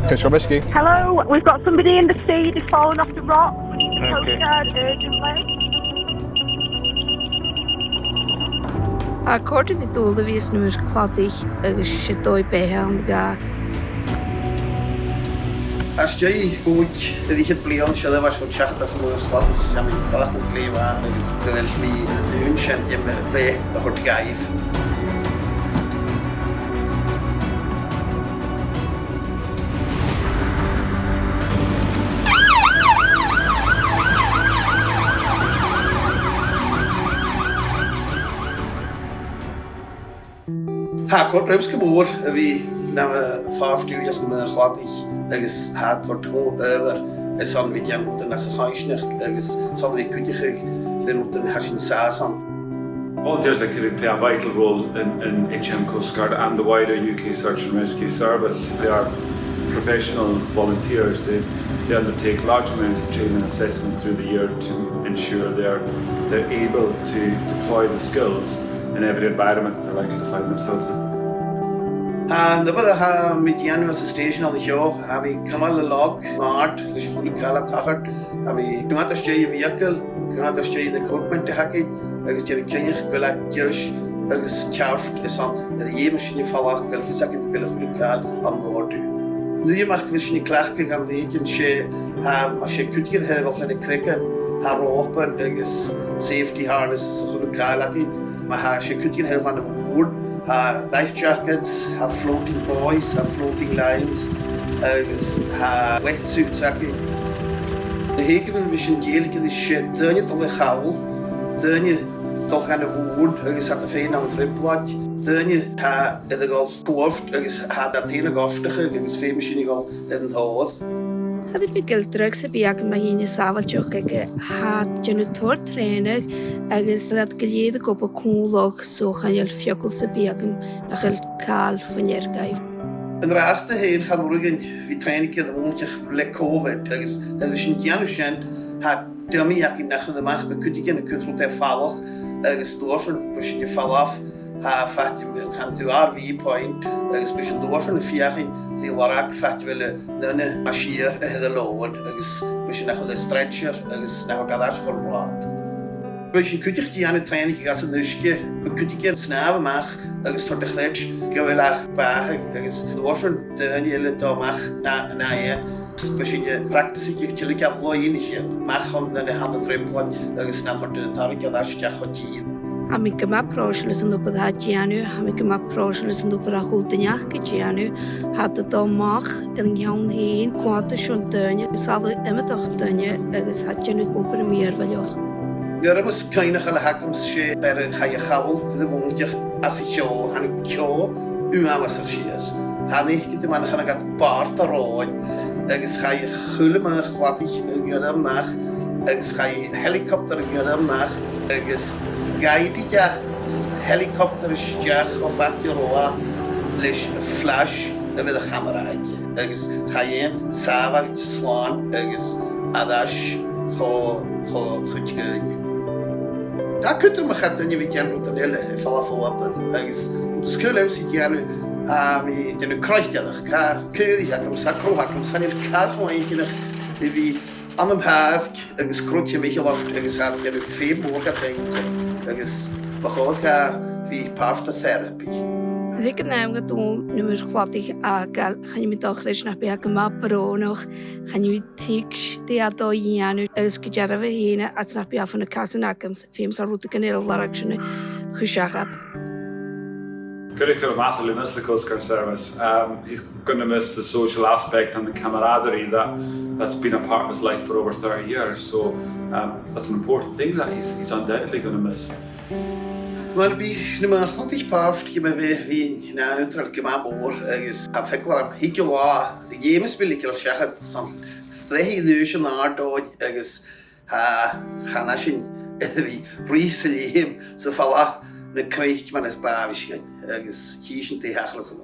Coastgaurd. Hello, we've got somebody in the sea, they've fallen off the rock. We need the Coastgaurd urgently. According to all the ways Maoir-chladaich agus shaor-thoileach Beatha an ga. As jy goed die het bleon sy was so chat as Maoir-chladaich am in fact blewa is wel mi lunch en jy me we hot gaif. Ha kort remske boer wie na 5 uur as Maoir-chladaich agus hat wordt over is aan wie jan den as gaisnig agus some wie kudig den den hashin sasan. Volunteers that could play a vital role in HM Coastguard and the wider UK Search and Rescue Service. They are professional volunteers. They undertake large amounts of training and assessment through the year to ensure they're able to deploy the skills in every environment that they're likely to find themselves in. And the other median was a station on the show. I mean, come on the log, mart, the school kala tahat. I mean, you want to stay in vehicle, you want to stay in the equipment to hack it. I guess you're king, go like Josh, I guess charged is on the year machine fall off, go for second bill of kal on the water. Nu je mag wist niet klaar gaan de eten she als je kunt hier hebben of in de krikken haar open I guess safety harness so lokal aki maar als je kunt hier hebben van de woord life jackets have floating buoys have floating lines I guess wetsuits aki de heken wisten dielige de shit dan je toch gauw dan je toch aan de woord I guess had de fijn aan het plat dan je het als kost I guess had dat hele gastige I guess veel misschien al in het hoofd. Had ik veel drugs heb ik maar in je savaltje gekeken. Had je nu toort trainen, ergens dat geleden op een koelog zo gaan je fjokels heb ik naar het kaal van je geef. En de laatste heen gaan we morgen wie trainen keer de momentje le COVID. Ergens dat we zien Januschen had daarmee ik in naar de macht bekund ik kunt het vallen. Ergens doorschen misschien je val af. Fact gaan du RV-point ergens misschien doorschen de viering. Die larak fact willen nunne marchier de loon ergens misschien naar de stretcher ergens naar gadash kon praat. Misschien kun je die aan de training als een nusje kun je het snaven mag ergens tot de glitch gewela paar ergens doorschen de hele dag mag na je misschien je praktisch je chillik af loonje mag gewoon de handen report ergens naar de gadash jachotje. Ham ik maar proces en op het had Janu, ham ik maar proces en op het goedenya Janu, had het dan mag en jouw heen kwart schon tuinje, zal immer toch tuinje, ergens had je niet op een meer wel joh. Ja, er moet keine gele hakums she, daar ga je gauw de woordje als ik jou, han ik jou, was er schies. Had ik de man gaan gaat paard rooi, ergens ga je gulle maar wat ik gedaan mag, ergens ga je helikopter gedaan mag, ergens guide helikopter jaag of wat je roa lees flash en met de camera ergens ga je savalt slaan ergens adash goed gaan. Daar kunt er maar gaan en je weet je moet er heel veel op ergens de school heeft zich ja nu met een kruisjager kun je ja kom sakro hakom san el kar gewoon eentje die aan hem haast ergens krootje met je loft ergens had je veel morgen ergens begonnen gaan via pasta therapy. Ik heb namelijk toen Maoir-chladaich aangehaald, ga je met dochters naar bij een mapro nog, ga je met tiks die had al jaren als gejarre we heen, als naar bij van de kasenakems, veel zal route kaneel larakje geschaad. Curriculum massively miss the Coastguard service. He's going to miss the social aspect and the camaraderie that's been a part of his life for over 30 years. So that's an important thing that he's undoubtedly going to miss. Maar bij de Maoir-chladaich paust je me wie na uitral gemaboor is afeklar hikela de games wil ik al zeggen some they illusion art is ganashin wie reselim so falla ne kreeg man es bavishin is kieschen te hachlas en